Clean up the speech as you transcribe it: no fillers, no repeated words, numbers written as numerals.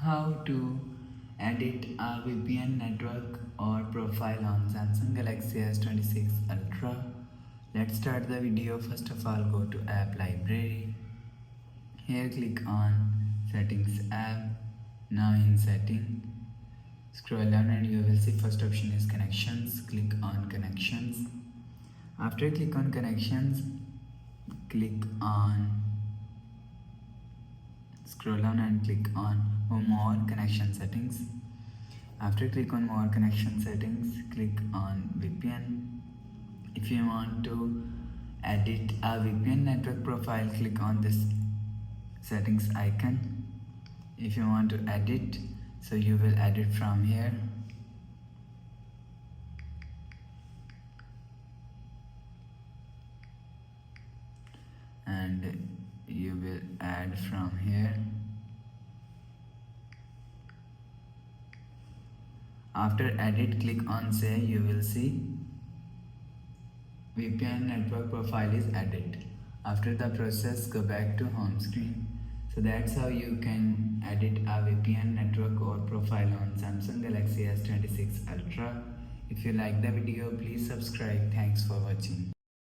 how to edit a VPN network or profile on Samsung Galaxy S26 Ultra. Let's start the video. First of all, go to App Library. Here click on Settings app. Now in Setting, scroll down and you will see first option is Connections. Click on Connections. After click on Connections, scroll down and click on More Connection Settings. After click on More Connection Settings, click on VPN. If you want to edit a VPN network profile, click on this settings icon. If you want to edit, so you will edit from here. And you will add from here. After edit, click on save. You will see VPN network profile is added. After the process, go back to home screen. So that's how you can edit a VPN network or profile on Samsung Galaxy S26 Ultra. If you like the video, please subscribe. Thanks for watching.